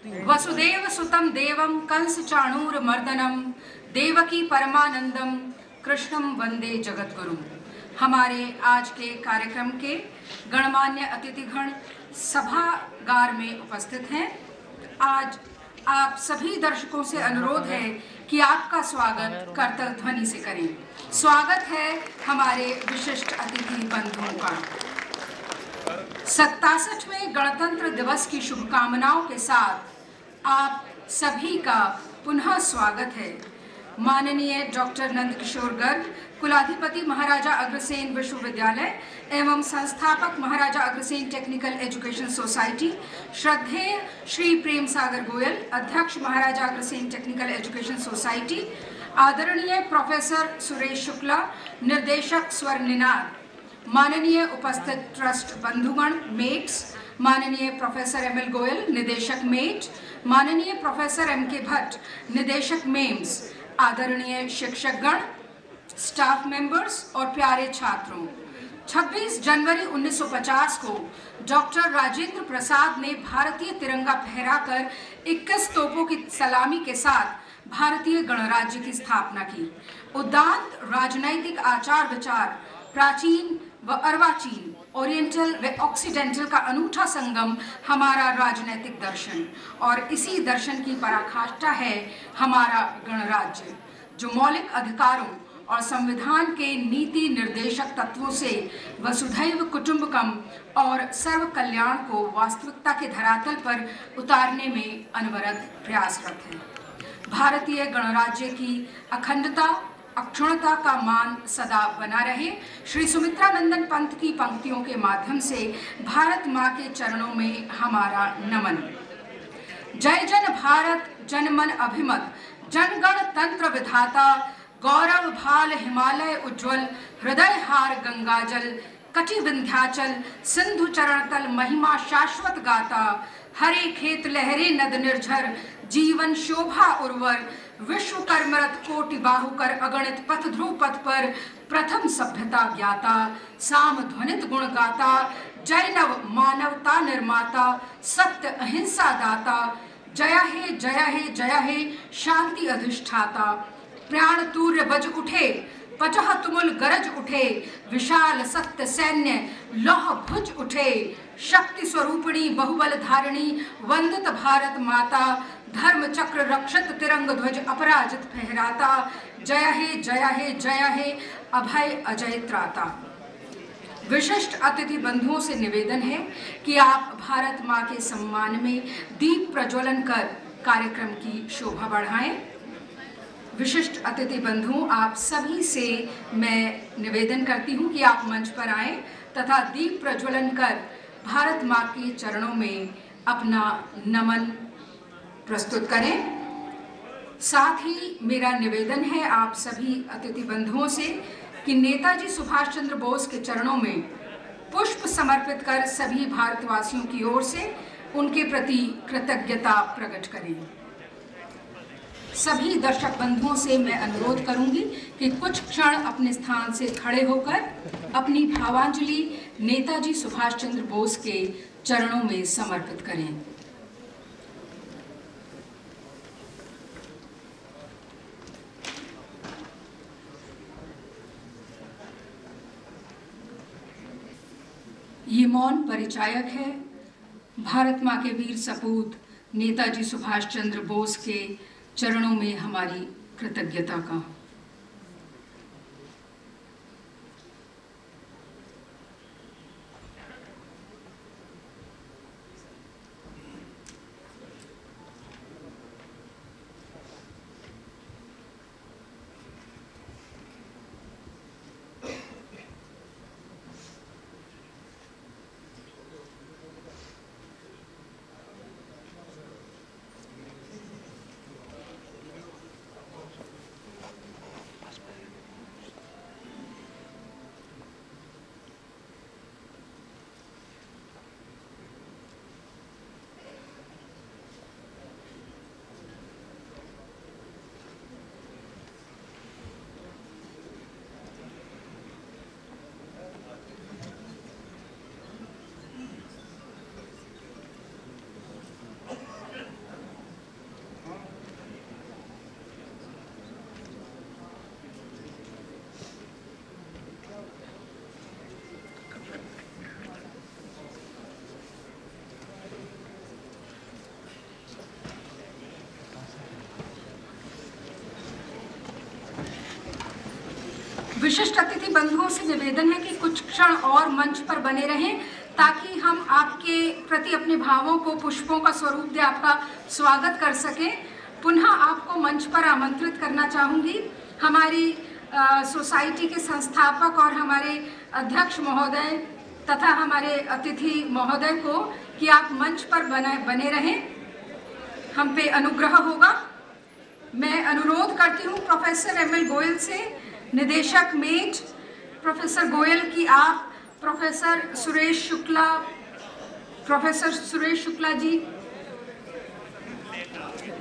वसुदेव सुतं देवं कंस चाणूर मर्दनम देवकी परमानंदम कृष्णम वंदे जगतगुरु। हमारे आज के कार्यक्रम के गणमान्य अतिथिगण सभागार में उपस्थित हैं। आज आप सभी दर्शकों से अनुरोध है कि आपका स्वागत करतल ध्वनि से करें। स्वागत है हमारे विशिष्ट अतिथि बंधुओं का। 67वें गणतंत्र दिवस की शुभकामनाओं के साथ आप सभी का पुनः स्वागत है। माननीय डॉक्टर नंदकिशोर गर्ग, कुलाधिपति महाराजा अग्रसेन विश्वविद्यालय एवं संस्थापक Maharaja Agrasen technical education society, श्रद्धेय श्री प्रेम सागर गोयल, अध्यक्ष Maharaja Agrasen technical education society, आदरणीय प्रोफेसर सुरेश शुक्ला, निर्देशक स्वर निनाद, माननीय उपस्थित ट्रस्ट बंधुगण, मेट्स, माननीय प्रोफेसर एम.एल. गोयल, निदेशक मेट, माननीय प्रोफेसर एम.के. भट्ट, निदेशक मेम्स, आदरणीय शिक्षकगण, स्टाफ मेंबर्स और प्यारे छात्रों, 26 जनवरी 1950 को डॉक्टर राजेंद्र प्रसाद ने भारतीय तिरंगा फहराकर 21 तोपों की सलामी के साथ भारतीय गणराज्य की स्थापना की। उदात्त राजनैतिक आचार विचार, प्राचीन व अर्वाचीन, ओरिएंटल व ऑक्सीडेंटल का अनूठा संगम हमारा राजनैतिक दर्शन, और इसी दर्शन की पराकाष्ठा है हमारा गणराज्य, जो मौलिक अधिकारों और संविधान के नीति निर्देशक तत्वों से वसुधैव कुटुंबकम और सर्व कल्याण को वास्तविकता के धरातल पर उतारने में अनवरत प्रयासरत है। भारतीय गणराज्य की अखंडता, अक्षुण्णता का मान सदा बना रहे। श्री सुमित्रानंदन पंत की पंक्तियों के माध्यम से भारत माँ के चरणों में हमारा नमन। जय जन भारत जनमन अभिमत, जनगण तंत्र विधाता, गौरव भाल हिमालय उज्ज्वल, हृदय हार गंगाजल, कटि विंध्याचल, सिंधु चरण तल महिमा शाश्वत गाता, हरे खेत लहरे नद निर्झर, जीवन शोभा उर्वर, विश्व कर्मरत कोटि बाहुकर, अगणित पथ ध्रुव पथ पर प्रथम सभ्यता ज्ञाता, साम ध्वनित गुण गाता, जैनव मानवता निर्माता, सत्य अहिंसा दाता, जया हे शांति अधिष्ठाता, प्राण तूर्य बज उठे, पचह तुमुल गरज उठे, विशाल सत्य सैन्य लौह भुज उठे, शक्ति स्वरूपिणी बहुबल धारिणी, वंदित भारत माता, धर्म चक्र रक्षित तिरंग ध्वज अपराजित फहराता, जया हे अभय अजय त्राता। विशिष्ट अतिथि बंधुओं से निवेदन है कि आप भारत माँ के सम्मान में दीप प्रज्वलन कर कार्यक्रम की शोभा बढ़ाएं। विशिष्ट अतिथि बंधुओं, आप सभी से मैं निवेदन करती हूँ कि आप मंच पर आएं तथा दीप प्रज्वलन कर भारत माँ के चरणों में अपना नमन प्रस्तुत करें। साथ ही मेरा निवेदन है आप सभी अतिथि बंधुओं से कि नेताजी सुभाष चंद्र बोस के चरणों में पुष्प समर्पित कर सभी भारतवासियों की ओर से उनके प्रति कृतज्ञता प्रकट करें। सभी दर्शक बंधुओं से मैं अनुरोध करूंगी कि कुछ क्षण अपने स्थान से खड़े होकर अपनी भावांजलि नेताजी सुभाष चंद्र बोस के चरणों में समर्पित करें। ये मौन परिचायक है भारत माँ के वीर सपूत नेताजी सुभाष चंद्र बोस के चरणों में हमारी कृतज्ञता का। विशिष्ट अतिथि बंधुओं से निवेदन है कि कुछ क्षण और मंच पर बने रहें ताकि हम आपके प्रति अपने भावों को पुष्पों का स्वरूप दे आपका स्वागत कर सकें। पुनः आपको मंच पर आमंत्रित करना चाहूँगी हमारी सोसाइटी के संस्थापक और हमारे अध्यक्ष महोदय तथा हमारे अतिथि महोदय को कि आप मंच पर बने रहें, हम पे अनुग्रह होगा। मैं अनुरोध करती हूँ प्रोफेसर एमएल गोयल से, निदेशक मेट प्रोफेसर गोयल की आप प्रोफेसर सुरेश शुक्ला जी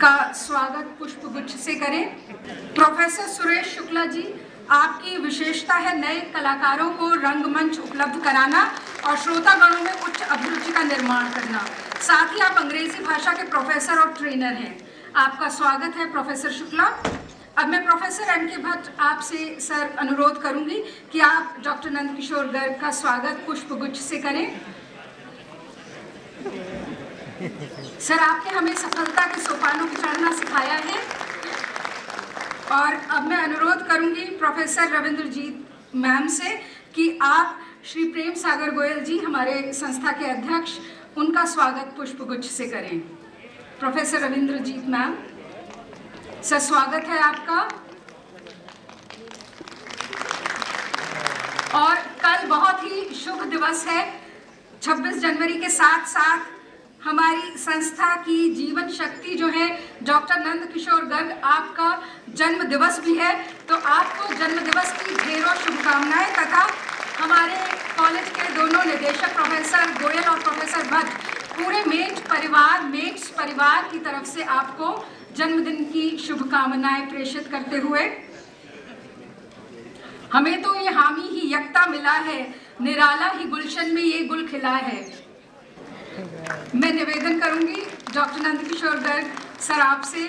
का स्वागत पुष्पगुच्छ से करें। प्रोफेसर सुरेश शुक्ला जी, आपकी विशेषता है नए कलाकारों को रंगमंच उपलब्ध कराना और श्रोतागणों में उच्च अभिरुचि का निर्माण करना। साथ ही आप अंग्रेजी भाषा के प्रोफेसर और ट्रेनर हैं। आपका स्वागत है प्रोफेसर शुक्ला। अब मैं प्रोफेसर एम के भट्ट आपसे सर अनुरोध करूंगी कि आप डॉक्टर नंदकिशोर गर्ग का स्वागत पुष्पगुच्छ से करें। सर, आपने हमें सफलता के सोपानों पर चढ़ना सिखाया है। और अब मैं अनुरोध करूंगी प्रोफेसर रविंद्रजीत मैम से कि आप श्री प्रेम सागर गोयल जी, हमारे संस्था के अध्यक्ष, उनका स्वागत पुष्पगुच्छ से करें। प्रोफेसर रविंद्रजीत मैम, सर स्वागत है आपका। और कल बहुत ही शुभ दिवस है, 26 जनवरी के साथ साथ हमारी संस्था की जीवन शक्ति जो है डॉक्टर नंदकिशोर गर्ग, आपका जन्म दिवस भी है। तो आपको जन्म दिवस की ढेरों शुभकामनाएं तथा हमारे कॉलेज के दोनों निदेशक प्रोफेसर गोयल और प्रोफेसर भट्ट, पूरे मेट्स परिवार की तरफ से आपको जन्मदिन की शुभकामनाएं प्रेषित करते हुए, हमें तो ये हामी ही यकता मिला है, निराला ही गुलशन में ये गुल खिला है। मैं निवेदन करूंगी डॉक्टर नंदकिशोर गर्ग सर आपसे,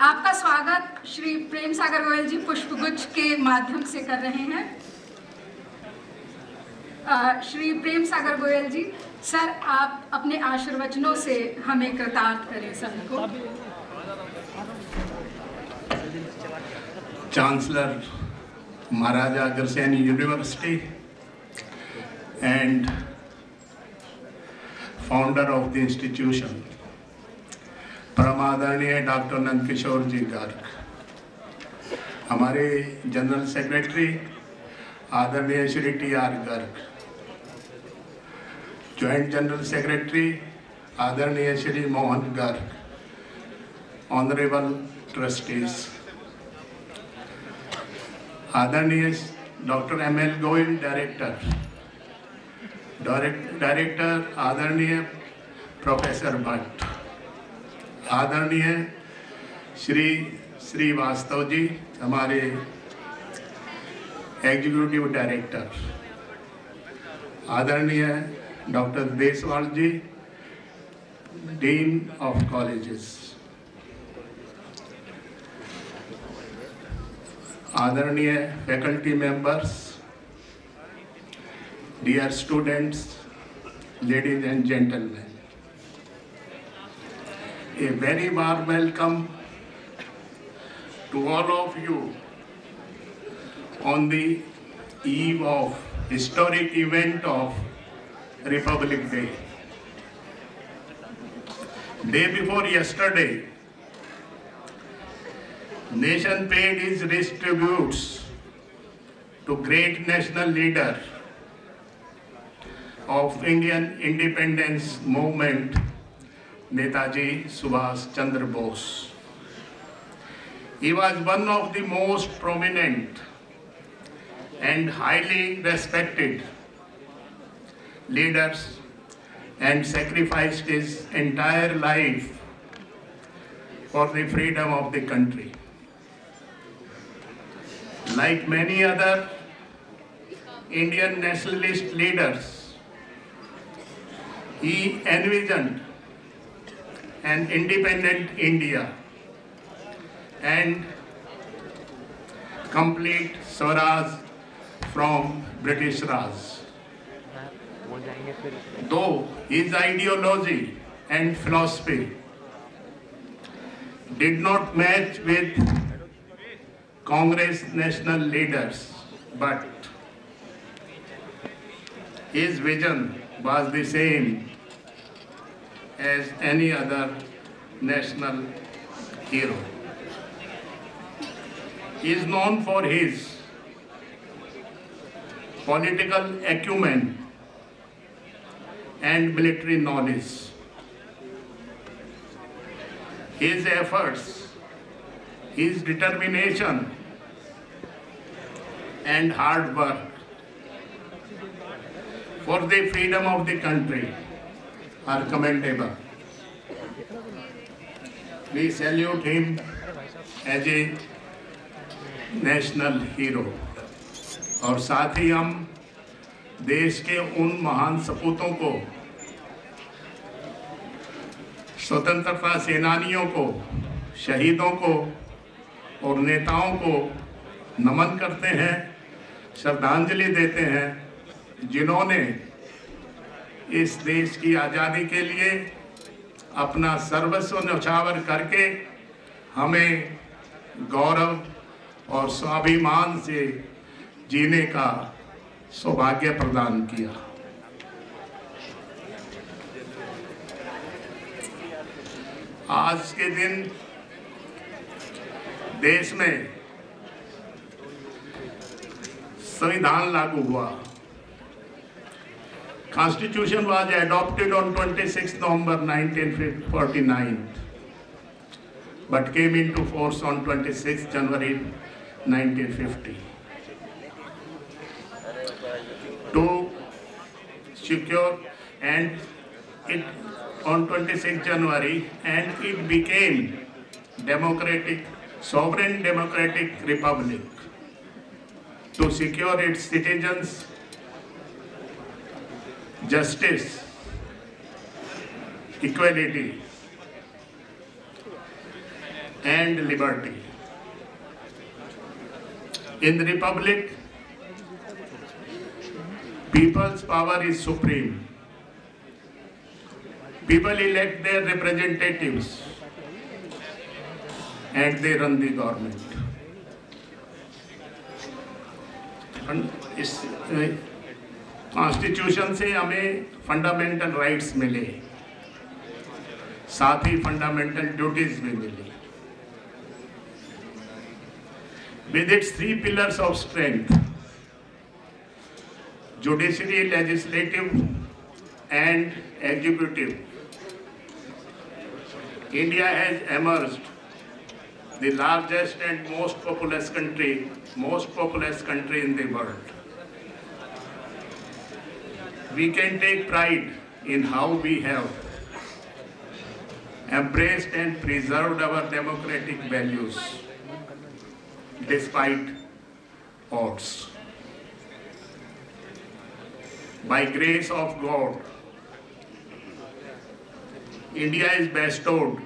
आपका स्वागत श्री प्रेम सागर गोयल जी पुष्पगुच्छ के माध्यम से कर रहे हैं। श्री प्रेम सागर गोयल जी, सर आप अपने आशीर्वचनों से हमें कृतार्थ करें सभी को। Chancellor Maharaja Agrasen university and founder of the institution परम आदरणीय डॉक्टर नंदकिशोर जी गर्ग, हमारे जनरल सेक्रेटरी आदरणीय Shri T R. Garg, joint general secretary आदरणीय श्री मोहन गर्ग, ऑनरेबल ट्रस्टीज, आदरणीय डॉक्टर एमएल गोयल डायरेक्टर आदरणीय प्रोफेसर भट्ट, आदरणीय श्री वास्तव जी, हमारे एग्जीक्यूटिव डायरेक्टर, आदरणीय doctor Deswal ji, dean of colleges, आदरणीय faculty members, dear students, ladies and gentlemen, a very warm welcome to all of you on the eve of historic event of Republic Day. Day before yesterday, nation paid its rich tributes to great national leader of Indian independence movement, Netaji Subhash Chandra Bose. He was one of the most prominent and highly respected leaders and sacrificed his entire life for the freedom of the country. Like many other Indian nationalist leaders, he envisioned an independent India and complete Swaraj from British Raj. Though his ideology and philosophy did not match with Congress national leaders, but his vision was the same as any other national hero. He is known for his political acumen and military knowledge. His efforts, his determination and hard work for the freedom of the country are commendable. We salute him as a national hero. और साथ ही हम देश के उन महान सपूतों को, स्वतंत्रता सेनानियों को, शहीदों को और नेताओं को नमन करते हैं, श्रद्धांजलि देते हैं, जिन्होंने इस देश की आज़ादी के लिए अपना सर्वस्व न्यौछावर करके हमें गौरव और स्वाभिमान से जीने का सौभाग्य प्रदान किया। आज के दिन देश में संविधान लागू हुआ। Constitution was adopted on 26 November 1949, but came into force on 26 January 1950. To secure and it on 26 January, and it became democratic, sovereign democratic republic to secure its citizens justice, equality and liberty. In the republic, people's power is supreme. People elect their representatives and they run the government. इस constitution से हमें fundamental rights मिले, साथ ही fundamental duties भी मिली। With its three pillars of strength, judiciary, legislative and executive, India has emerged the largest and most populous country in the world. We can take pride in how we have embraced and preserved our democratic values despite odds. By grace of God, India is bestowed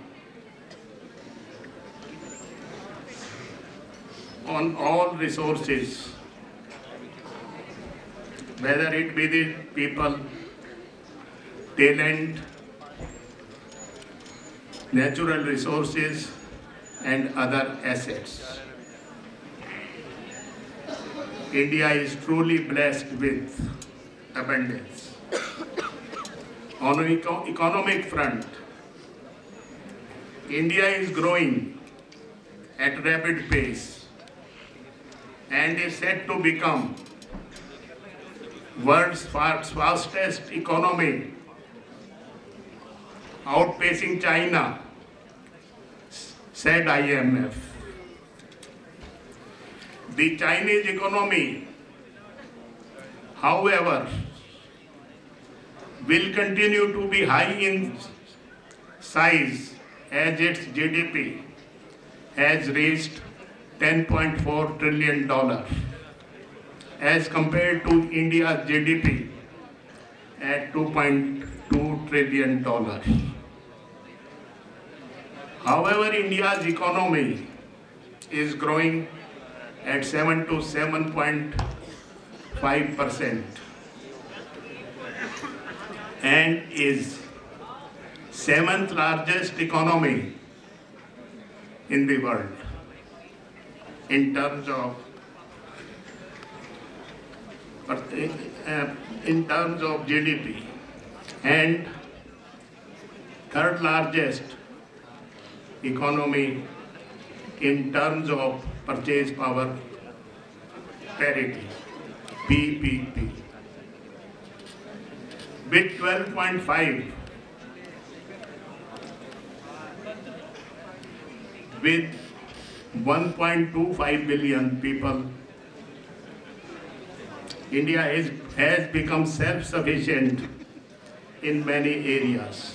on all resources, whether it be the people, talent, natural resources and other assets. India is truly blessed with abundance. On an economic front, India is growing at rapid pace and is set to become world's fastest economy, outpacing China, said IMF. The Chinese economy, however, will continue to be high in size as its GDP has reached $10.4 trillion as compared to India's GDP at $2.2 trillion. However, India's economy is growing at 7 to 7.5% and is seventh largest economy in the world. in terms of GDP, and third largest economy in terms of purchase power parity, PPP, with 12.5, with 1.25 billion people. India has become self-sufficient in many areas.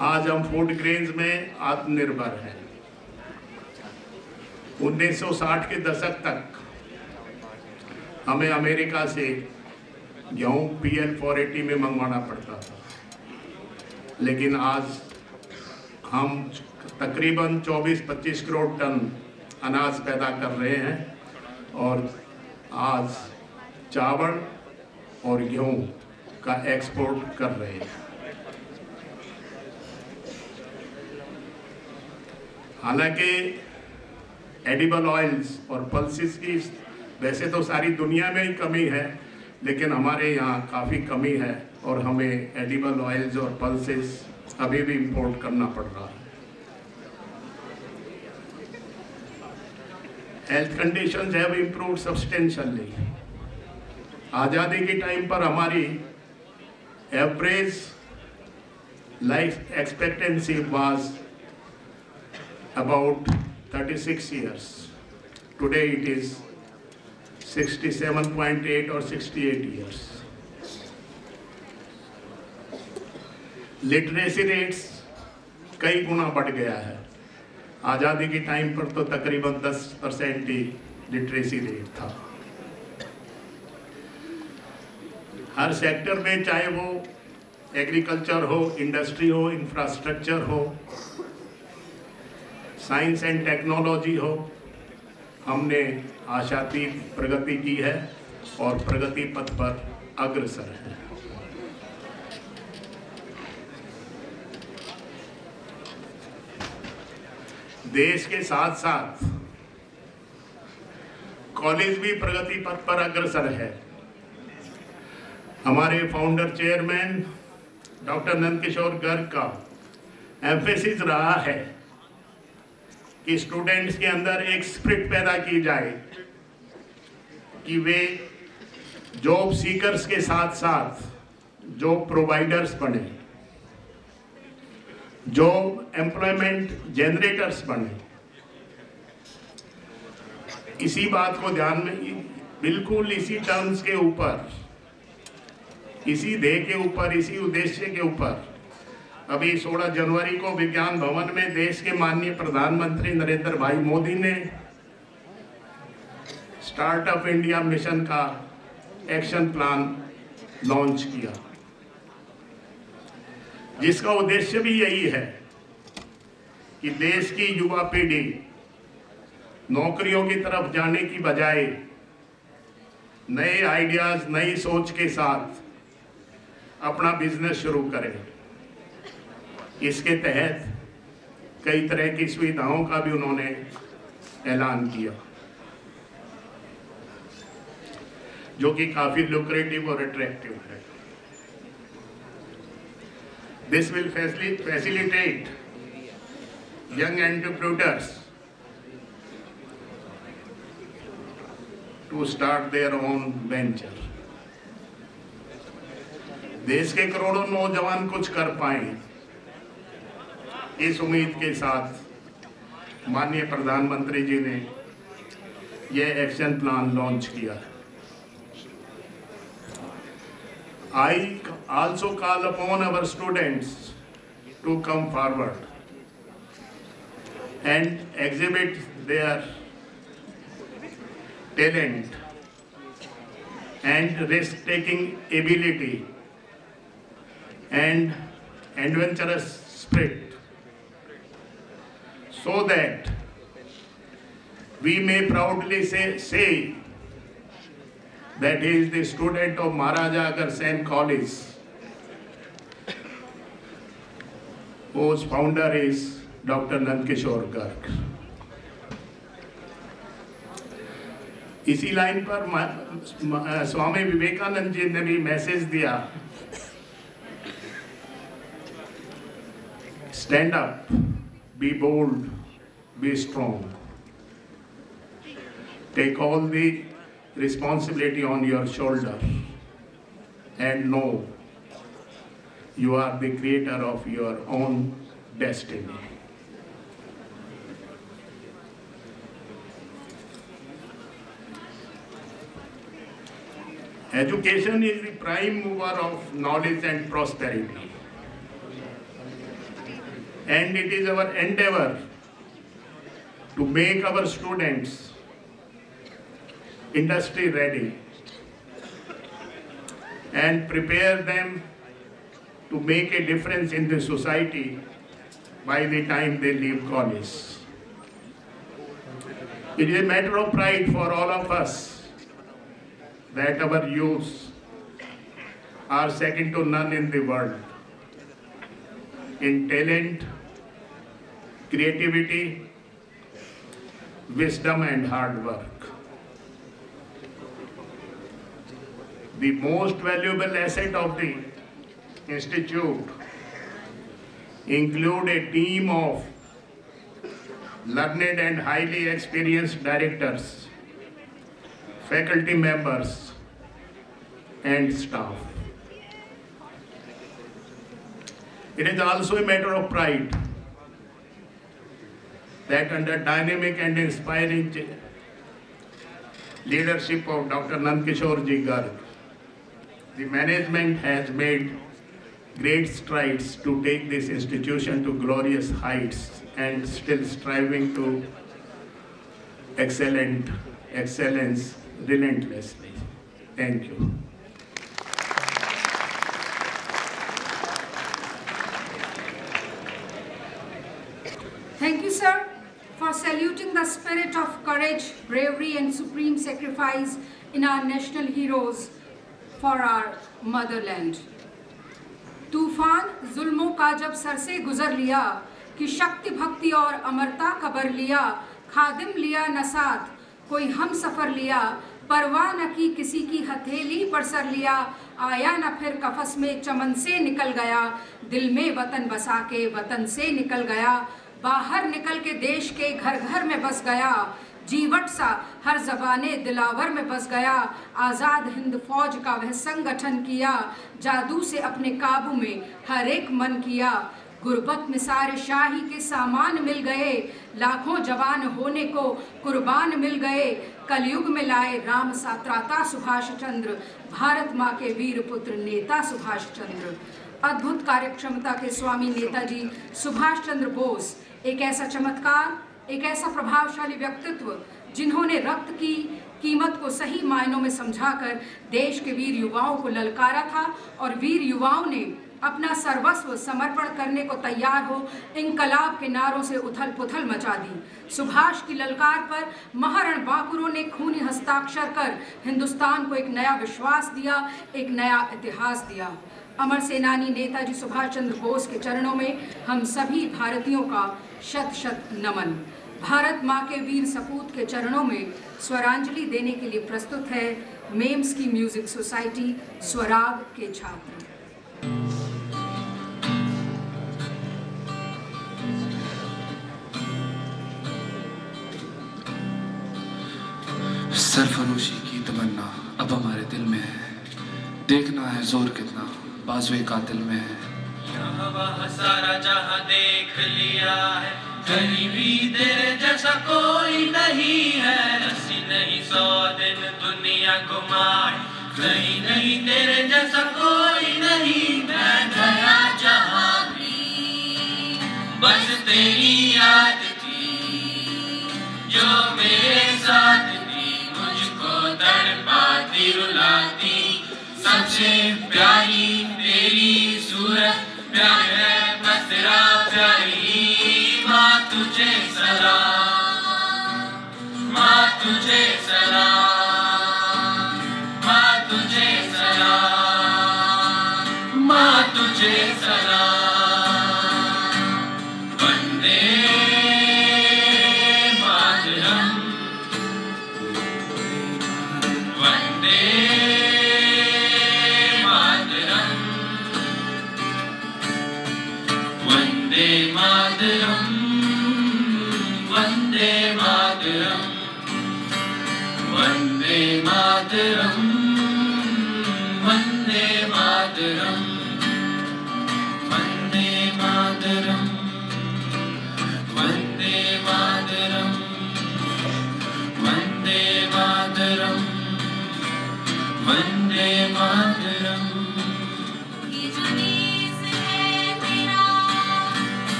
आज हम food grains में आत्मनिर्भर हैं। 1960 के दशक तक हमें America से गेहूँ PL 480 में मंगवाना पड़ता था, लेकिन आज हम तकरीबन 24-25 करोड़ टन अनाज पैदा कर रहे हैं और आज चावल और गेहूँ का एक्सपोर्ट कर रहे हैं। हालांकि एडिबल ऑयल्स और पल्सेस की वैसे तो सारी दुनिया में ही कमी है, लेकिन हमारे यहाँ काफ़ी कमी है और हमें एडिबल ऑयल्स और पल्सेस अभी भी इंपोर्ट करना पड़ रहा है। Health conditions have improved substantially. आज़ादी के टाइम पर हमारी average life expectancy was about 36 years. Today it is 67.8 or 68 years. Literacy rates कई गुना बढ़ गया है। आज़ादी के टाइम पर तो तकरीबन 10% ही लिटरेसी रेट था। हर सेक्टर में, चाहे वो एग्रीकल्चर हो, इंडस्ट्री हो, इंफ्रास्ट्रक्चर हो, साइंस एंड टेक्नोलॉजी हो, हमने आशातीत प्रगति की है और प्रगति पथ पर अग्रसर है। देश के साथ साथ कॉलेज भी प्रगति पथ पर अग्रसर है। हमारे founder chairman doctor Nandkishore Garg का एम्फेसिस रहा है कि स्टूडेंट्स के अंदर एक स्पिरिट पैदा की जाए कि वे जॉब सीकर्स के साथ साथ जॉब प्रोवाइडर्स बने, जॉब एम्प्लॉयमेंट जनरेटर्स बने। इसी बात को ध्यान में, बिल्कुल इसी टर्म्स के ऊपर, इसी ध्येय के ऊपर, इसी उद्देश्य के ऊपर अभी 16 जनवरी को विज्ञान भवन में देश के माननीय प्रधानमंत्री नरेंद्र भाई मोदी ने स्टार्टअप इंडिया मिशन का एक्शन प्लान लॉन्च किया, जिसका उद्देश्य भी यही है कि देश की युवा पीढ़ी नौकरियों की तरफ जाने की बजाय नए आइडियाज, नई सोच के साथ अपना बिजनेस शुरू करे। इसके तहत कई तरह की सुविधाओं का भी उन्होंने ऐलान किया, जो कि काफी लुक्रेटिव और अट्रैक्टिव है। This will facilitate young entrepreneurs to start their own venture. देश के करोड़ों नौजवान कुछ कर पाए, इस उम्मीद के साथ माननीय प्रधानमंत्री जी ने यह एक्शन प्लान लॉन्च किया। I also call upon our students to come forward and exhibit their talent and risk-taking ability and adventurous spirit, so that we may proudly say that he is the student of Maharaja Agharsen College, whose founder is Dr. Nandkishore Garg. इसी line पर स्वामी विवेकानंद जी ने भी message दिया, stand up, be bold, be strong, take all the responsibility on your shoulder and know you are the creator of your own destiny. Education is the prime mover of knowledge and prosperity. And it is our endeavor to make our students industry ready and prepare them to make a difference in the society by the time they leave college. It is a matter of pride for all of us that our youths are second to none in the world in talent, creativity, wisdom and hard work. The most valuable asset of the Institute include a team of learned and highly experienced directors, faculty members, and staff. It is also a matter of pride that under dynamic and inspiring leadership of Dr. Nandkishore Ji Garg, the management has made great strides to take this institution to glorious heights and still striving to excellence relentlessly. Thank you. Thank you, sir, for saluting the spirit of courage, bravery and supreme sacrifice in our national heroes for our motherland. तूफान जुल्मों का जब sir से गुजर लिया कि शक्ति भक्ति और अमरता खबर लिया, खादिम लिया न साथ कोई हम सफ़र लिया, परवाह न की किसी की हथेली पर सर लिया, आया न फिर कफस में चमन से निकल गया, दिल में वतन बसा के वतन से निकल गया, बाहर निकल के देश के घर घर में बस गया, जीवट सा हर ज़बाने दिलावर में बस गया, आज़ाद हिंद फौज का वह संगठन किया, जादू से अपने काबू में हर एक मन किया, गुर्बत में सारे शाही के सामान मिल गए, लाखों जवान होने को कुर्बान मिल गए, कलयुग में लाए राम सा त्राता सुभाष चंद्र, भारत माँ के वीर पुत्र नेता सुभाष चंद्र। अद्भुत कार्यक्षमता के स्वामी नेताजी सुभाष चंद्र बोस एक ऐसा चमत्कार, एक ऐसा प्रभावशाली व्यक्तित्व जिन्होंने रक्त की कीमत को सही मायनों में समझाकर देश के वीर युवाओं को ललकारा था और वीर युवाओं ने अपना सर्वस्व समर्पण करने को तैयार हो इंकलाब के नारों से उथल पुथल मचा दी। सुभाष की ललकार पर महारण बांकुरों ने खूनी हस्ताक्षर कर हिंदुस्तान को एक नया विश्वास दिया, एक नया इतिहास दिया। अमर सेनानी नेताजी सुभाष चंद्र बोस के चरणों में हम सभी भारतीयों का शत शत नमन। भारत माँ के वीर सपूत के चरणों में स्वरांजलि देने के लिए प्रस्तुत है मेम्स की म्यूजिक सोसाइटी स्वराग के छात्र। सरफरोशी की तमन्ना अब हमारे दिल में है, देखना है जोर कितना बाजुए कातिल में है। यहाँ वहाँ सारा जहाँ देख लिया है, कहीं भी तेरे जैसा कोई नहीं है। ऐसी नहीं 100 दिन दुनिया घुमाए, कहीं नहीं तेरे जैसा कोई नहीं। मैं गया जहाँ भी बस तेरी याद थी, जो मेरे साथ थी मुझको तड़पाती रुलाती। सबसे प्यारी तेरी सूरत प्यार है बस तेरा प्यारी। माँ तुझे सलाम, माँ तुझे सलाम, माँ तुझे सलाम, माँ तुझे सलाम। वंदे मातरम।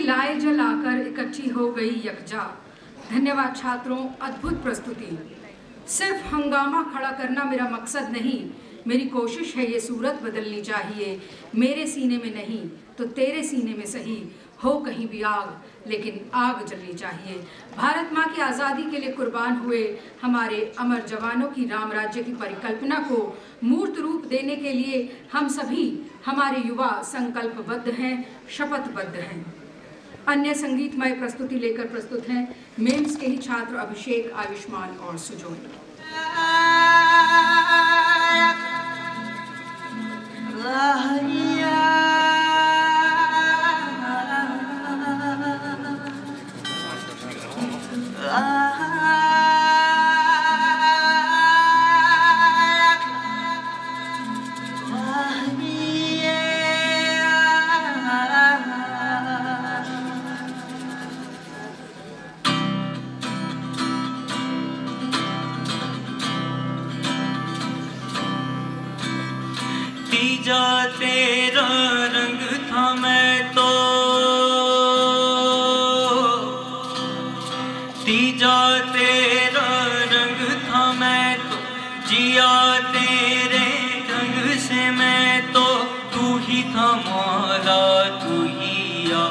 लाए जल आकर इकट्ठी हो गई यकजा। धन्यवाद छात्रों, अद्भुत प्रस्तुति। सिर्फ हंगामा खड़ा करना मेरा मकसद नहीं, मेरी कोशिश है ये सूरत बदलनी चाहिए। मेरे सीने में नहीं तो तेरे सीने में सही, हो कहीं भी आग लेकिन आग जलनी चाहिए। भारत माँ की आज़ादी के लिए कुर्बान हुए हमारे अमर जवानों की राम राज्य की परिकल्पना को मूर्त रूप देने के लिए हम सभी, हमारे युवा संकल्पबद्ध हैं, शपथबद्ध हैं। अन्य संगीतमय प्रस्तुति लेकर प्रस्तुत हैं मेम्स के ही छात्र अभिषेक, आयुष्मान और सुजोन। तीजा तेरा रंग था मैं तो, तीजा तेरा रंग था मैं तो, जिया तेरे रंग से मैं तो। तू ही था मौला, तू ही या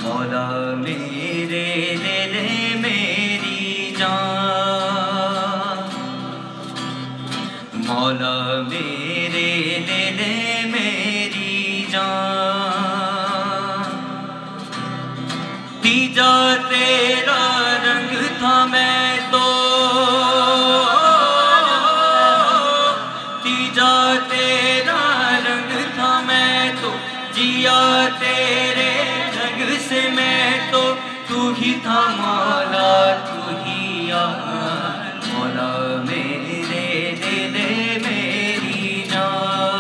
मौला मेरे, ले ले मेरी जान। मौला मेरे, ले ले मेरी जान। तीजा तेरा रंग था मैं तो, तीजा तेरा रंग था मैं तो, जिया तेरे रंग से मैं तो। तू ही था मौला, तू ही या मौला मेरे, ले ले मेरी जान।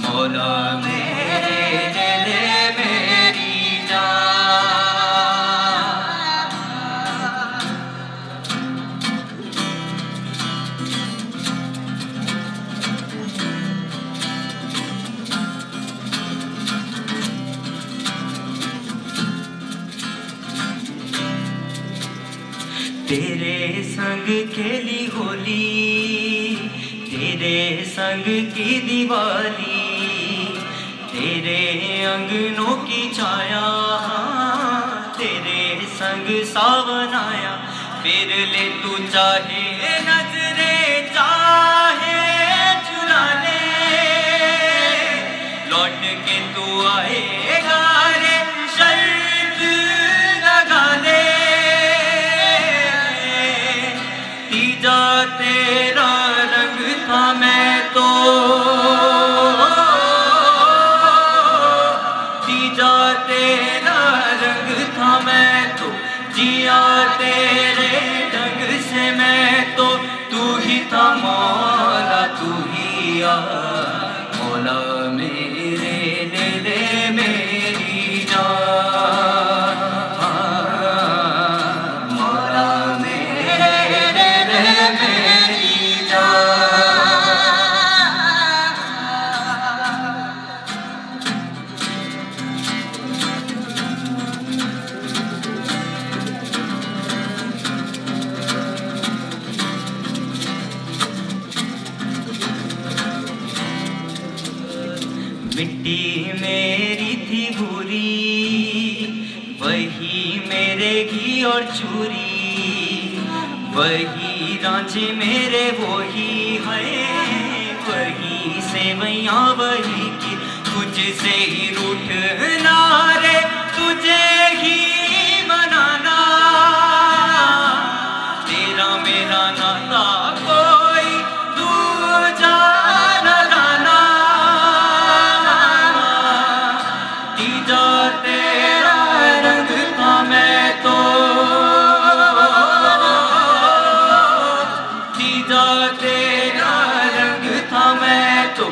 मौला मेरे, ले ले मेरी जान। तेरे संग खेली हो तेरे संग की दिवाली, तेरे अंगनों की छाया, तेरे संग सावन आया। फिर ले तू चाहे नजरे चाहे चुरा ले, लौट के तू आएगा रे शर्त लगा ले। तीजा तेरा रंग था मैं तो, तीजा तेरा रंग था मैं तो, जिया तेरे ढंग से मैं तो। तू ही था मौला तू ही आ मौला, मेरे ले ले मेरी जान, मौला मेरे ले ले मेरी जान। मिट्टी मेरी थी भूरी, वही मेरे घी और चूरी, वही रांझे मेरे वही है, वही सेवैयां वही की। तुझसे ही रूठना रे तुझे ही मनाना, तेरा मेरा नाता कोई दूजा न जाना। तीजा तेरा रंग था मैं तो, तीजा तेरा रंग था मैं तो,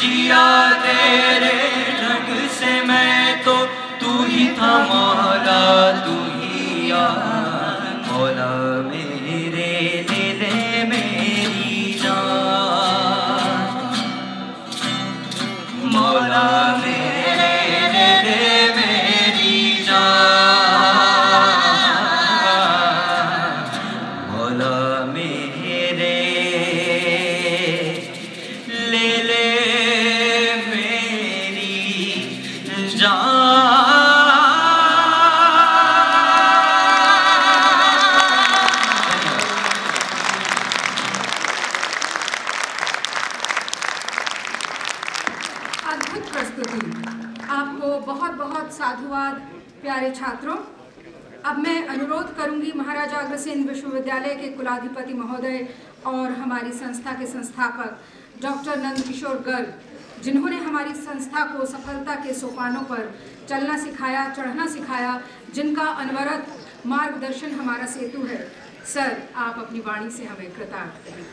जिया तेरे ढंग से मैं तो। तू ही था मौला तू ही आ मौला, मेरे ले ले मेरी जान, मौला मेरे ले ले मेरी जान, मौला मेरे ले ले मेरी जान। अद्भुत प्रस्तुति, आपको बहुत बहुत साधुवाद प्यारे छात्रों। अब मैं अनुरोध करूंगी महाराजा अग्रसेन विश्वविद्यालय के कुलाधिपति महोदय और हमारी संस्था के संस्थापक डॉक्टर नंदकिशोर गर्ग, जिन्होंने हमारी संस्था को सफलता के सोपानों पर चलना सिखाया, चढ़ना सिखाया, जिनका अनवरत मार्गदर्शन हमारा सेतु है। सर, आप अपनी वाणी से हमें कृतार्थ करें।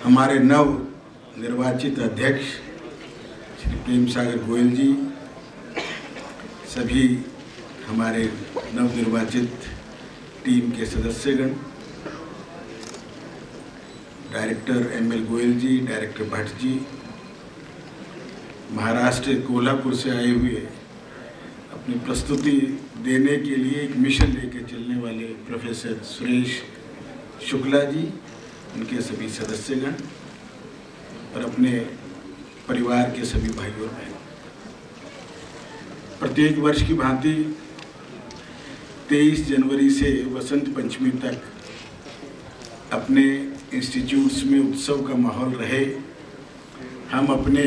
हमारे नव निर्वाचित अध्यक्ष श्री प्रेम सागर गोयल जी, सभी हमारे नव निर्वाचित टीम के सदस्यगण, डायरेक्टर एमएल गोयल जी, डायरेक्टर भट्ट जी, महाराष्ट्र कोल्हापुर से आए हुए अपनी प्रस्तुति देने के लिए एक मिशन लेकर चलने वाले प्रोफेसर सुरेश शुक्ला जी, उनके सभी सदस्यगण और अपने परिवार के सभी भाइयों और बहनों। प्रत्येक वर्ष की भांति 23 जनवरी से वसंत पंचमी तक अपने इंस्टीट्यूट्स में उत्सव का माहौल रहे। हम अपने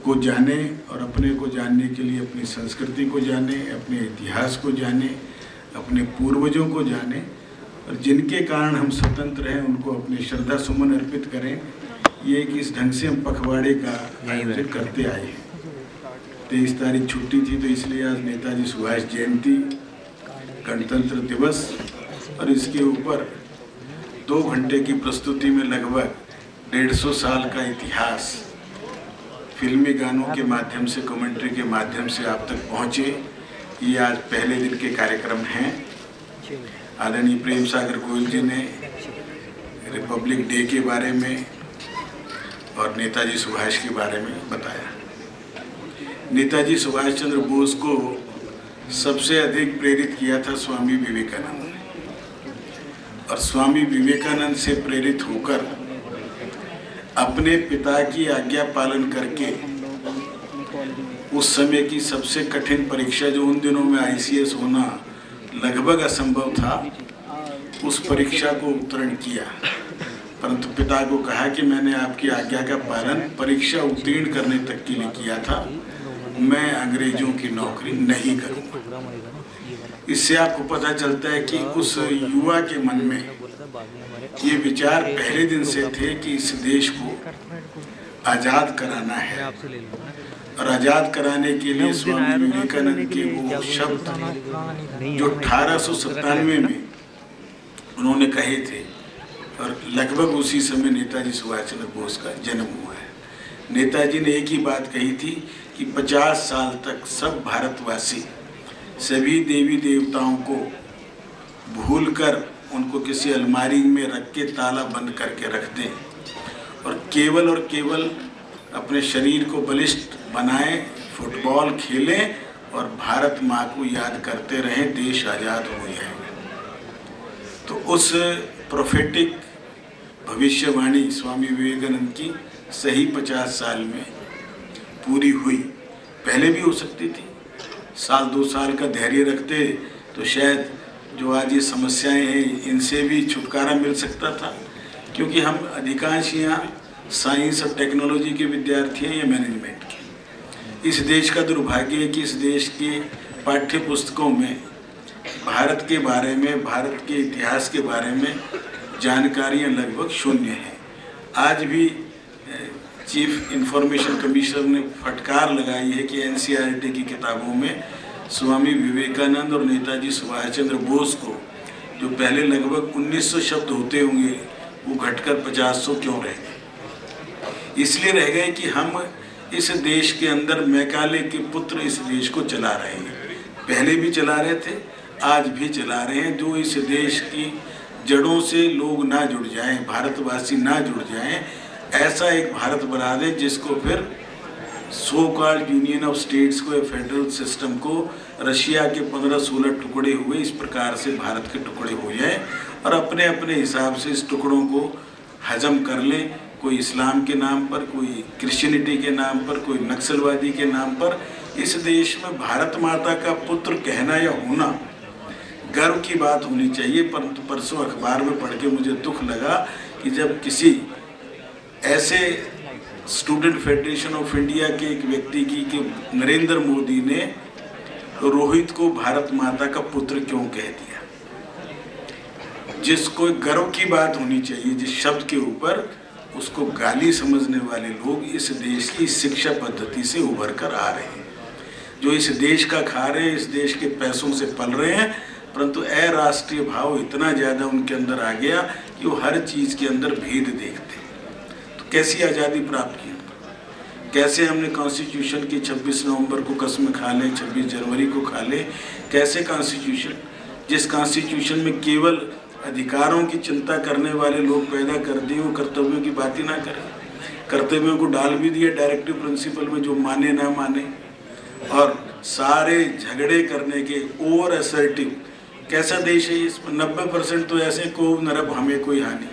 को जाने और अपने को जानने के लिए अपनी संस्कृति को जाने, अपने इतिहास को जाने, अपने पूर्वजों को जाने और जिनके कारण हम स्वतंत्र हैं उनको अपने श्रद्धा सुमन अर्पित करें। ये एक इस ढंग से हम पखवाड़े का आयोजन करते आए हैं। 23 तारीख छुट्टी थी तो इसलिए आज नेताजी सुभाष जयंती, गणतंत्र दिवस और इसके ऊपर 2 घंटे की प्रस्तुति में लगभग 150 साल का इतिहास फिल्मी गानों के माध्यम से, कमेंट्री के माध्यम से आप तक पहुँचे। ये आज पहले दिन के कार्यक्रम हैं। आदरणीय प्रेम सागर गोयल जी ने रिपब्लिक डे के बारे में और नेताजी सुभाष के बारे में बताया। नेताजी सुभाष चंद्र बोस को सबसे अधिक प्रेरित किया था स्वामी विवेकानंद ने। और स्वामी विवेकानंद से प्रेरित होकर अपने पिता की आज्ञा पालन करके उस समय की सबसे कठिन परीक्षा, जो उन दिनों में ICS होना लगभग असंभव था, उस परीक्षा को उत्तीर्ण किया। परंतु पिता को कहा कि मैंने आपकी आज्ञा का पालन परीक्षा उत्तीर्ण करने तक के लिए किया था, मैं अंग्रेजों की नौकरी नहीं करूँगा। इससे आपको पता चलता है कि उस युवा के मन में ये विचार पहले दिन से थे कि इस देश को आज़ाद कराना है, और आज़ाद कराने के लिए स्वामी विवेकानंद के वो शब्द जो 1897 में उन्होंने कहे थे, और लगभग उसी समय नेताजी सुभाष चंद्र बोस का जन्म हुआ है। नेताजी ने एक ही बात कही थी कि 50 साल तक सब भारतवासी सभी देवी देवताओं को भूलकर उनको किसी अलमारी में रख के ताला बंद करके रख दें, और केवल अपने शरीर को बलिष्ठ बनाएं, फुटबॉल खेलें और भारत माँ को याद करते रहें, देश आज़ाद हो जाएगा। तो उस प्रोफेटिक भविष्यवाणी स्वामी विवेकानंद की सही 50 साल में पूरी हुई। पहले भी हो सकती थी, साल 2 साल का धैर्य रखते तो शायद जो आज ये समस्याएं हैं इनसे भी छुटकारा मिल सकता था, क्योंकि हम अधिकांश यहाँ साइंस और टेक्नोलॉजी के विद्यार्थी हैं या मैनेजमेंट के। इस देश का दुर्भाग्य है कि इस देश के पाठ्य पुस्तकों में भारत के बारे में, भारत के इतिहास के बारे में जानकारियाँ लगभग शून्य हैं। आज भी चीफ इंफॉर्मेशन कमिश्नर ने फटकार लगाई है कि NCERT की किताबों में स्वामी विवेकानंद और नेताजी सुभाष चंद्र बोस को जो पहले लगभग 1900 शब्द होते होंगे वो घटकर 50-100 क्यों रह गए। इसलिए रह गए कि हम इस देश के अंदर मैकाले के पुत्र इस देश को चला रहे हैं, पहले भी चला रहे थे, आज भी चला रहे हैं। जो इस देश की जड़ों से लोग ना जुड़ जाएं, भारतवासी ना जुड़ जाएं, ऐसा एक भारत बना दें जिसको फिर so called union of states को या फेडरल सिस्टम को रशिया के 15-16 टुकड़े हुए इस प्रकार से भारत के टुकड़े हो जाए और अपने अपने हिसाब से इस टुकड़ों को हजम कर लें। कोई इस्लाम के नाम पर, कोई क्रिश्चियनिटी के नाम पर, कोई नक्सलवादी के नाम पर। इस देश में भारत माता का पुत्र कहना या होना गर्व की बात होनी चाहिए। परंतु परसों अखबार में पढ़ के मुझे दुख लगा कि जब किसी ऐसे स्टूडेंट फेडरेशन ऑफ इंडिया के एक व्यक्ति की कि नरेंद्र मोदी ने रोहित को भारत माता का पुत्र क्यों कह दिया, जिसको गर्व की बात होनी चाहिए जिस शब्द के ऊपर, उसको गाली समझने वाले लोग इस देश की शिक्षा पद्धति से उभर कर आ रहे हैं, जो इस देश का खा रहे हैं, इस देश के पैसों से पल रहे हैं। परंतु अराष्ट्रीय भाव इतना ज़्यादा उनके अंदर आ गया कि वो हर चीज़ के अंदर भेद देखते हैं। तो कैसी आज़ादी प्राप्त की, कैसे हमने कॉन्स्टिट्यूशन की 26 नवंबर को कसम खा लें, 26 जनवरी को खा लें। कैसे कॉन्स्टिट्यूशन, जिस कॉन्स्टिट्यूशन में केवल अधिकारों की चिंता करने वाले लोग पैदा कर दिए, वो कर्तव्यों की बात ही ना करें। कर्तव्यों को डाल भी दिया डायरेक्टिव प्रिंसिपल में, जो माने ना माने, और सारे झगड़े करने के ओवर असर्टिव। कैसा देश है इसमें? 90% तो ऐसे को नरब हमें कोई हानि,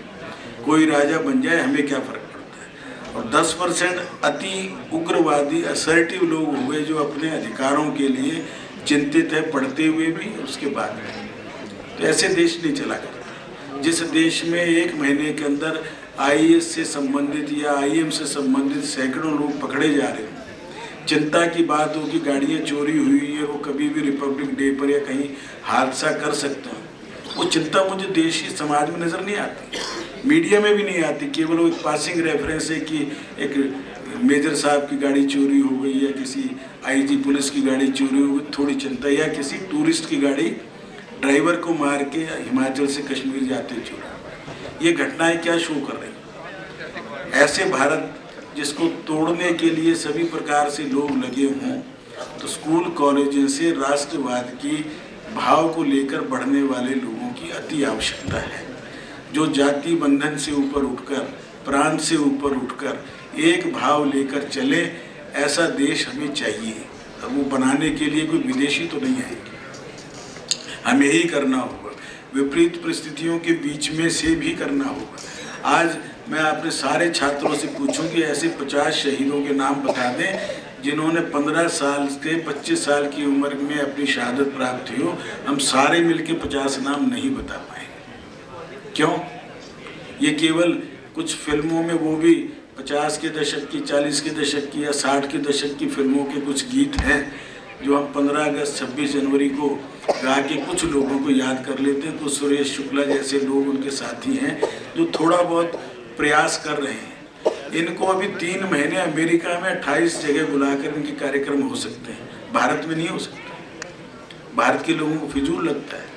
कोई राजा बन जाए हमें क्या फ़र्क पड़ता है, और 10% अति उग्रवादी असर्टिव लोग हुए जो अपने अधिकारों के लिए चिंतित है, पढ़ते हुए भी उसके बाद में। तो ऐसे देश नहीं चला करता जिस देश में 1 महीने के अंदर IAS से संबंधित या IM से संबंधित सैकड़ों लोग पकड़े जा रहे हैं। चिंता की बात हो कि गाड़ियाँ चोरी हुई है, वो कभी भी रिपब्लिक डे पर या कहीं हादसा कर सकते हैं। वो चिंता मुझे देश की समाज में नज़र नहीं आती, मीडिया में भी नहीं आती। केवल वो एक पासिंग रेफरेंस है कि एक मेजर साहब की गाड़ी चोरी हो गई या किसी IG पुलिस की गाड़ी चोरी हो गई, थोड़ी चिंता, या किसी टूरिस्ट की गाड़ी ड्राइवर को मार के हिमाचल से कश्मीर जाते चोरी। ये घटनाएं क्या शो कर रही? ऐसे भारत जिसको तोड़ने के लिए सभी प्रकार से लोग लगे हों, तो स्कूल कॉलेज से राष्ट्रवाद की भाव को लेकर बढ़ने वाले लोगों की अति आवश्यकता है, जो जाति बंधन से ऊपर उठकर, प्रांत से ऊपर उठकर एक भाव लेकर चले। ऐसा देश हमें चाहिए। अब वो बनाने के लिए कोई विदेशी तो नहीं आएंगे, हमें ही करना होगा। विपरीत परिस्थितियों के बीच में से भी करना होगा। आज मैं अपने सारे छात्रों से पूछूं कि ऐसे 50 शहीदों के नाम बता दें जिन्होंने 15 साल से 25 साल की उम्र में अपनी शहादत प्राप्त हुई हो। हम सारे मिलके 50 नाम नहीं बता पाएंगे। क्यों? ये केवल कुछ फिल्मों में, वो भी 50 के दशक की, 40 के दशक की या 60 के दशक की फिल्मों के कुछ गीत हैं जो हम 15 अगस्त 26 जनवरी को गा के कुछ लोगों को याद कर लेते हैं। कुछ सुरेश शुक्ला जैसे लोग उनके साथी हैं जो थोड़ा बहुत प्रयास कर रहे हैं। इनको अभी 3 महीने अमेरिका में 28 जगह बुलाकर इनके कार्यक्रम हो सकते हैं, भारत में नहीं हो सकता। भारत के लोगों को फिजूल लगता है।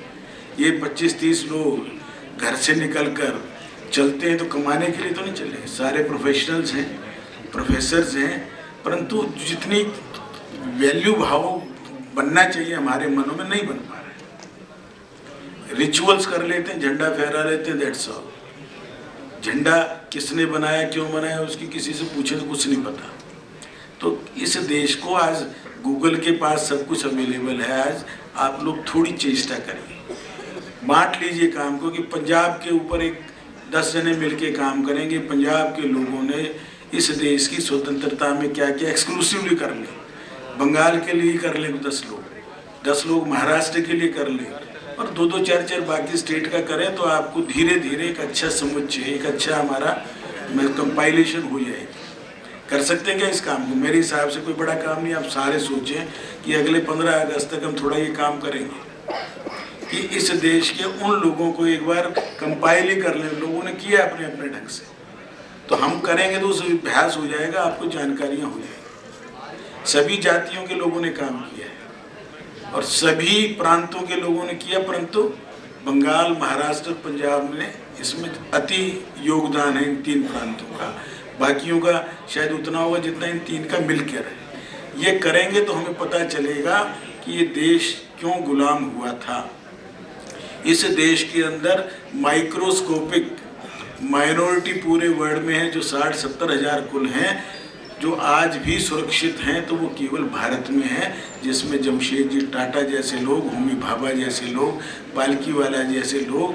ये 25-30 लोग घर से निकल कर चलते हैं तो कमाने के लिए तो नहीं चले, सारे प्रोफेशनल्स हैं, प्रोफेसर्स हैं, परंतु जितनी वैल्यू भाव बनना चाहिए हमारे मनों में नहीं बन पा रहे। रिचुअल्स कर लेते हैं, झंडा फहरा लेते हैं, दैट्स ऑल। झंडा किसने बनाया, क्यों बनाया, उसकी किसी से पूछे तो कुछ नहीं पता। तो इस देश को आज गूगल के पास सब कुछ अवेलेबल है। आज आप लोग थोड़ी चेष्टा करिए, बांट लीजिए काम को कि पंजाब के ऊपर एक 10 जने मिलके काम करेंगे। पंजाब के लोगों ने इस देश की स्वतंत्रता में क्या क्या एक्सक्लूसिवली कर लें, बंगाल के लिए कर लें 10 लोग महाराष्ट्र के लिए कर लें और 2-2, 4-4 बाकी स्टेट का करें तो आपको धीरे धीरे एक अच्छा समुच्चय, एक अच्छा हमारा कंपाइलेशन हो जाएगी। कर सकते हैं क्या इस काम को? मेरे हिसाब से कोई बड़ा काम नहीं। आप सारे सोचें कि अगले 15 अगस्त तक हम थोड़ा ये काम करेंगे कि इस देश के उन लोगों को एक बार कंपाइल ही कर लें। लोगों ने किया अपने अपने ढंग से, तो हम करेंगे तो उस अभ्यास हो जाएगा, आपको जानकारियाँ हो जाएगी। सभी जातियों के लोगों ने काम किया है और सभी प्रांतों के लोगों ने किया, परंतु बंगाल, महाराष्ट्र, पंजाब ने इसमें अति योगदान है इन 3 प्रांतों का। बाकियों का शायद उतना होगा जितना इन 3 का मिलकर है। ये करेंगे तो हमें पता चलेगा कि ये देश क्यों गुलाम हुआ था। इस देश के अंदर माइक्रोस्कोपिक माइनॉरिटी पूरे वर्ल्ड में है जो 60-70 हज़ार कुल हैं, जो आज भी सुरक्षित हैं, तो वो केवल भारत में है, जिसमें जमशेदजी टाटा जैसे लोग, होमी भाभा जैसे लोग, पालकीवाला जैसे लोग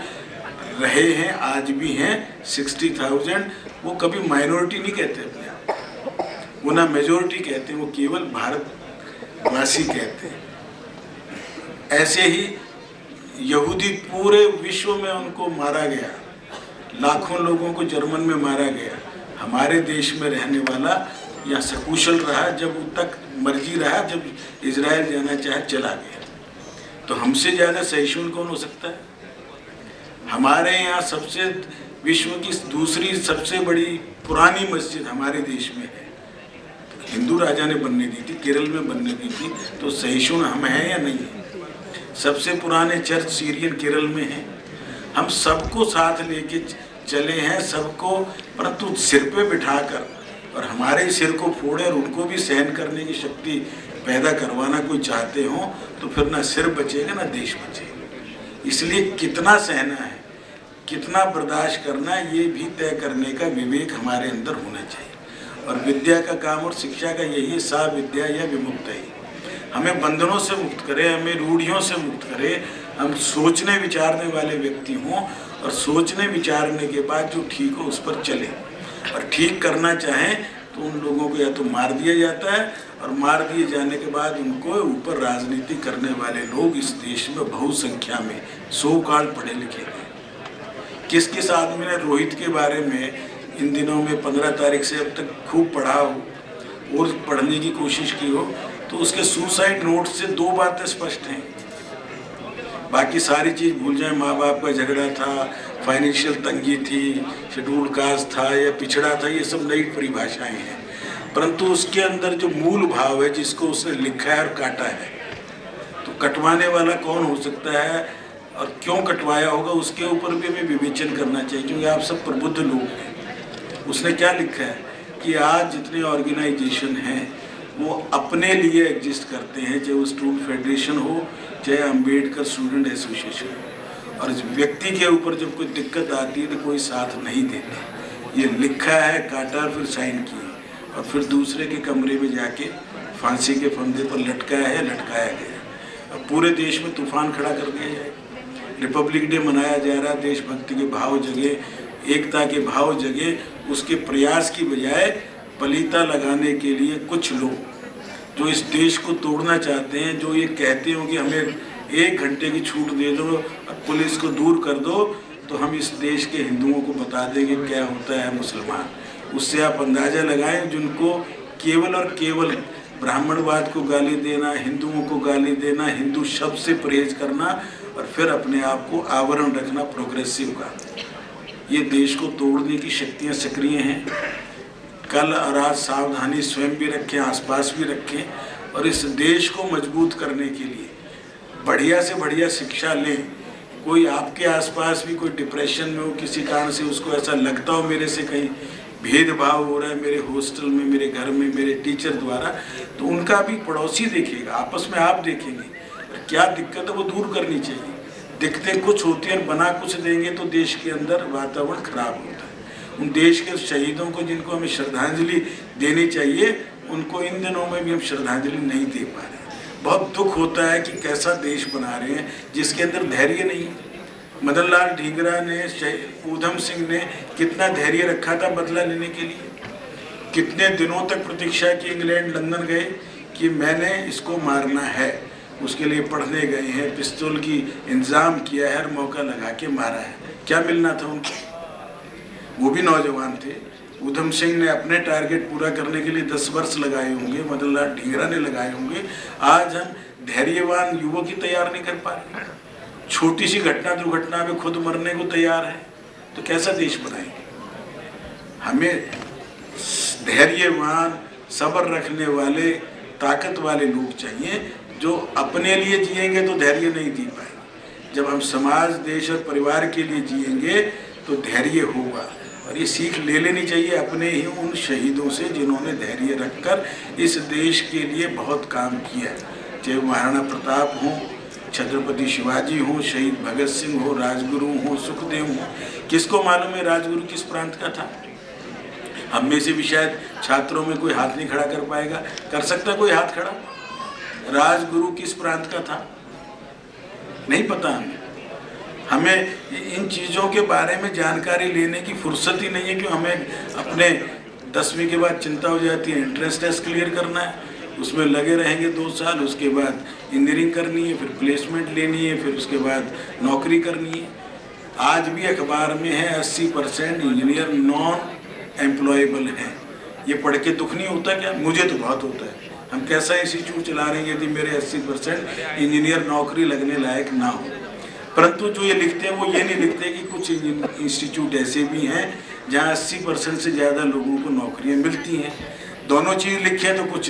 रहे हैं, आज भी हैं 60,000। वो कभी माइनॉरिटी नहीं कहते अपने आप, वो ना मेजॉरिटी कहते हैं, वो केवल भारतवासी कहते हैं। ऐसे ही यहूदी पूरे विश्व में उनको मारा गया, लाखों लोगों को जर्मन में मारा गया। हमारे देश में रहने वाला या सकुशल रहा, जब तक मर्जी रहा, जब इजराइल जाना चाहे चला गया। तो हमसे ज़्यादा सहिष्णु कौन हो सकता है? हमारे यहाँ सबसे विश्व की दूसरी सबसे बड़ी पुरानी मस्जिद हमारे देश में है, हिंदू राजा ने बनने दी थी, केरल में बनने दी थी, तो सहिष्णु हम हैं या नहीं है? सबसे पुराने चर्च सीरियन केरल में है। हम सबको साथ लेके चले हैं, सबको, परंतु सिर पे बिठाकर और हमारे सिर को फोड़े और उनको भी सहन करने की शक्ति पैदा करवाना कोई चाहते हो तो फिर ना सिर बचेगा ना देश बचेगा। इसलिए कितना सहना है, कितना बर्दाश्त करना है, ये भी तय करने का विवेक हमारे अंदर होना चाहिए। और विद्या का काम और शिक्षा का यही, सा विद्या या विमुक्त है। हमें बंधनों से मुक्त करे, हमें रूढ़ियों से मुक्त करे, हम सोचने विचारने वाले व्यक्ति हों और सोचने विचारने के बाद जो ठीक हो उस पर चले। और ठीक करना चाहें तो उन लोगों को या तो मार दिया जाता है, और मार दिए जाने के बाद उनको ऊपर राजनीति करने वाले लोग इस देश में बहुत संख्या में 100 काल पढ़े लिखे हैं। किस किस आदमी ने रोहित के बारे में इन दिनों में 15 तारीख से अब तक खूब पढ़ा हो और पढ़ने की कोशिश की हो, तो उसके सुसाइड नोट से 2 बातें स्पष्ट हैं। बाकी सारी चीज़ भूल जाए, माँ बाप का झगड़ा था, फाइनेंशियल तंगी थी, शेड्यूल कास्ट था या पिछड़ा था, ये सब नई परिभाषाएं हैं, परंतु उसके अंदर जो मूल भाव है जिसको उसने लिखा है और काटा है, तो कटवाने वाला कौन हो सकता है और क्यों कटवाया होगा, उसके ऊपर भी हमें विवेचन करना चाहिए, क्योंकि आप सब प्रबुद्ध लोग हैं। उसने क्या लिखा है कि आज जितने ऑर्गेनाइजेशन हैं वो अपने लिए एग्जिस्ट करते हैं, चाहे वो स्टूडेंट फेडरेशन हो, चाहे अम्बेडकर स्टूडेंट एसोसिएशन हो, और व्यक्ति के ऊपर जब कोई दिक्कत आती है तो कोई साथ नहीं देता। ये लिखा है, काटा, फिर साइन किए और फिर दूसरे के कमरे में जाके फांसी के फंदे पर लटकाया गया। अब पूरे देश में तूफान खड़ा कर दिया जाएगा। रिपब्लिक डे मनाया जा रहा है, देशभक्ति के भाव जगे, एकता के भाव जगे, उसके प्रयास की बजाय पलीता लगाने के लिए कुछ लोग जो इस देश को तोड़ना चाहते हैं, जो ये कहते हो कि हमें 1 घंटे की छूट दे दो और पुलिस को दूर कर दो, तो हम इस देश के हिंदुओं को बता देंगे क्या होता है मुसलमान। उससे आप अंदाज़ा लगाएं, जिनको केवल और केवल ब्राह्मणवाद को गाली देना, हिंदुओं को गाली देना, हिंदू शब्द से परहेज करना और फिर अपने आप को आवरण रखना प्रोग्रेसिव का, ये देश को तोड़ने की शक्तियाँ सक्रिय हैं। कल और आज सावधानी स्वयं भी रखें, आसपास भी रखें, और इस देश को मजबूत करने के लिए बढ़िया से बढ़िया शिक्षा लें। कोई आपके आसपास भी कोई डिप्रेशन में हो, किसी कारण से उसको ऐसा लगता हो मेरे से कहीं भेदभाव हो रहा है मेरे हॉस्टल में, मेरे घर में, मेरे टीचर द्वारा, तो उनका भी पड़ोसी देखेगा, आपस में आप देखेंगे क्या दिक्कत है वो दूर करनी चाहिए। दिक्कतें कुछ होती हैं, बना कुछ देंगे तो देश के अंदर वातावरण खराब होता है। उन देश के शहीदों को जिनको हमें श्रद्धांजलि देनी चाहिए, उनको इन दिनों में भी हम श्रद्धांजलि नहीं दे पा रहे हैं। बहुत दुख होता है कि कैसा देश बना रहे हैं जिसके अंदर धैर्य नहीं है। मदन लाल ढींगरा ने, ऊधम सिंह ने कितना धैर्य रखा था बदला लेने के लिए, कितने दिनों तक प्रतीक्षा की, इंग्लैंड लंदन गए कि मैंने इसको मारना है, उसके लिए पढ़ने गए हैं, पिस्तौल की इंतजाम किया है, हर मौका लगा के मारा है। क्या मिलना था उनको? वो भी नौजवान थे। ऊधम सिंह ने अपने टारगेट पूरा करने के लिए 10 वर्ष लगाए होंगे, मदन लाल ढींगरा ने लगाए होंगे। आज हम धैर्यवान युवक ही तैयार नहीं कर पा रहे, छोटी सी घटना दुर्घटना में खुद मरने को तैयार है, तो कैसा देश बनाएंगे? हमें धैर्यवान, सब्र रखने वाले, ताकत वाले लोग चाहिए जो अपने लिए जिएंगे तो धैर्य नहीं जी पाएंगे। जब हम समाज, देश और परिवार के लिए जिएंगे तो धैर्य होगा। और ये सीख ले लेनी चाहिए अपने ही उन शहीदों से जिन्होंने धैर्य रखकर इस देश के लिए बहुत काम किया, चाहे महाराणा प्रताप हो, छत्रपति शिवाजी हो, शहीद भगत सिंह हो, राजगुरु हो, सुखदेव हो। किसको मालूम है राजगुरु किस प्रांत का था? हम में से भी शायद छात्रों में कोई हाथ नहीं खड़ा कर पाएगा। कर सकता कोई हाथ खड़ा? राजगुरु किस प्रांत का था? नहीं पता हमें। हमें इन चीज़ों के बारे में जानकारी लेने की फुर्सत ही नहीं है, क्यों हमें अपने 10वीं के बाद चिंता हो जाती है, एंट्रेंस टेस्ट क्लियर करना है, उसमें लगे रहेंगे 2 साल, उसके बाद इंजीनियरिंग करनी है, फिर प्लेसमेंट लेनी है, फिर उसके बाद नौकरी करनी है। आज भी अखबार में है 80% इंजीनियर नॉन एम्प्लॉयबल हैं। ये पढ़ के दुख नहीं होता क्या? मुझे तो बहुत होता है। हम कैसा इंस्टीट्यूट चला रहे हैं यदि मेरे 80% इंजीनियर नौकरी लगने लायक ना हो। परंतु जो ये लिखते हैं वो ये नहीं लिखते कि कुछ इंस्टीट्यूट ऐसे भी हैं जहाँ 80% से ज़्यादा लोगों को नौकरियाँ मिलती हैं। दोनों चीज़ लिखे तो कुछ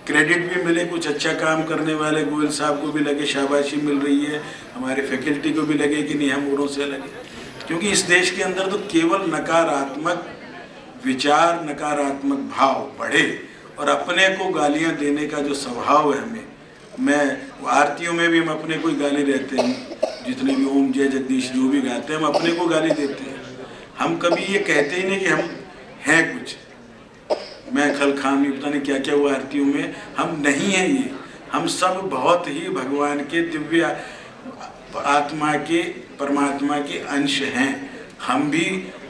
क्रेडिट भी मिले, कुछ अच्छा काम करने वाले गोयल साहब को भी लगे शाबाशी मिल रही है, हमारे फैकल्टी को भी लगे कि नहीं हम औरों से लगे। क्योंकि इस देश के अंदर तो केवल नकारात्मक विचार, नकारात्मक भाव बढ़े और अपने को गालियां देने का जो स्वभाव है हमें, मैं आरतियों में भी हम अपने को ही गाली देते हैं, जितने भी ओम जय जगदीश जो भी गाते हैं हम अपने को गाली देते हैं। हम कभी ये कहते ही नहीं कि हम हैं कुछ, मैं खल खामी पता नहीं क्या क्या हुआ आरतियों में, हम नहीं हैं ये। हम सब बहुत ही भगवान के दिव्य आत्मा के, परमात्मा के अंश हैं। हम भी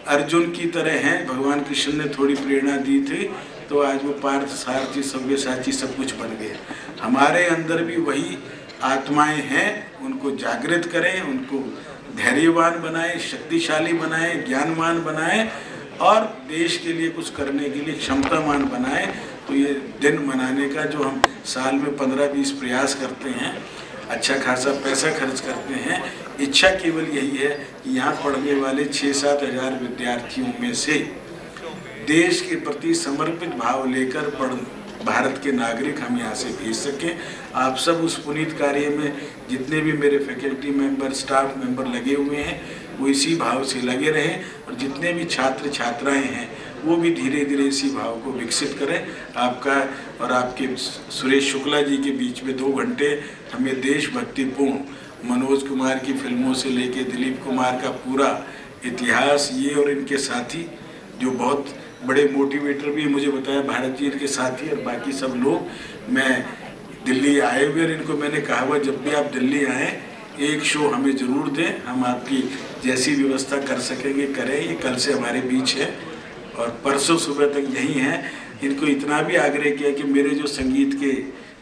अर्जुन की तरह हैं। भगवान कृष्ण ने थोड़ी प्रेरणा दी थी तो आज वो पार्थ सारथी सव्यसाची सब कुछ बन गए। हमारे अंदर भी वही आत्माएं हैं, उनको जागृत करें, उनको धैर्यवान बनाएं, शक्तिशाली बनाएं, ज्ञानवान बनाएं और देश के लिए कुछ करने के लिए क्षमतावान बनाएं। तो ये दिन मनाने का जो हम साल में 15-20 प्रयास करते हैं, अच्छा खासा पैसा खर्च करते हैं, इच्छा केवल यही है कि यहाँ पढ़ने वाले 6-7 हज़ार विद्यार्थियों में से देश के प्रति समर्पित भाव लेकर भारत के नागरिक हम यहाँ से भेज सकें। आप सब उस पुनीत कार्य में जितने भी मेरे फैकल्टी मेंबर, स्टाफ मेंबर लगे हुए हैं वो इसी भाव से लगे रहें और जितने भी छात्र छात्राएं हैं वो भी धीरे धीरे इसी भाव को विकसित करें। आपका और आपके सुरेश शुक्ला जी के बीच में 2 घंटे हमें देशभक्तिपूर्ण मनोज कुमार की फिल्मों से लेके दिलीप कुमार का पूरा इतिहास, ये और इनके साथी जो बहुत बड़े मोटिवेटर भी मुझे बताया, भारत जी इनके साथी और बाकी सब लोग। मैं दिल्ली आए हुए और इनको मैंने कहा हुआ जब भी आप दिल्ली आएँ एक शो हमें ज़रूर दें, हम आपकी जैसी व्यवस्था कर सकेंगे करें। ये कल से हमारे बीच है और परसों सुबह तक यहीं हैं। इनको इतना भी आग्रह किया कि मेरे जो संगीत के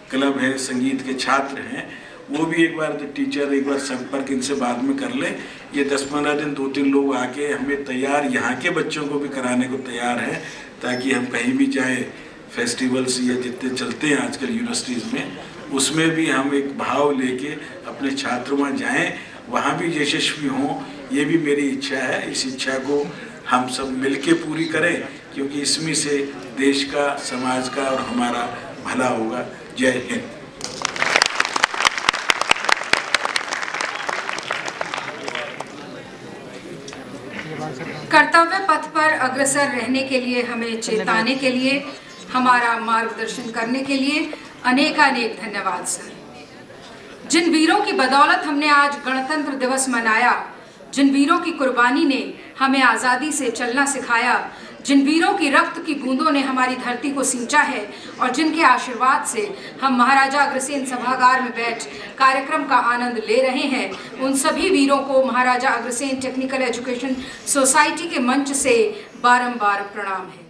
क्लब है, संगीत के छात्र हैं, वो भी एक बार टीचर एक बार संपर्क इनसे बाद में कर ले। ये 10-15 दिन 2-3 लोग आके हमें तैयार यहाँ के बच्चों को भी कराने को तैयार हैं, ताकि हम कहीं भी जाएं फेस्टिवल्स या जितने चलते हैं आजकल यूनिवर्सिटीज़ में, उसमें भी हम एक भाव लेके अपने छात्र वहाँ जाएँ, वहाँ भी यशस्वी हों। ये भी मेरी इच्छा है। इस इच्छा को हम सब मिलके पूरी करें, क्योंकि इसमें से देश का, समाज का और हमारा भला होगा। जय हिंद। कर्तव्य पथ पर अग्रसर रहने के लिए, हमें चेताने के लिए, हमारा मार्गदर्शन करने के लिए अनेकानेक धन्यवाद सर। जिन वीरों की बदौलत हमने आज गणतंत्र दिवस मनाया, जिन वीरों की कुर्बानी ने हमें आज़ादी से चलना सिखाया, जिन वीरों की रक्त की बूंदों ने हमारी धरती को सींचा है और जिनके आशीर्वाद से हम महाराजा अग्रसेन सभागार में बैठ कार्यक्रम का आनंद ले रहे हैं, उन सभी वीरों को Maharaja Agrasen technical education society के मंच से बारंबार प्रणाम है।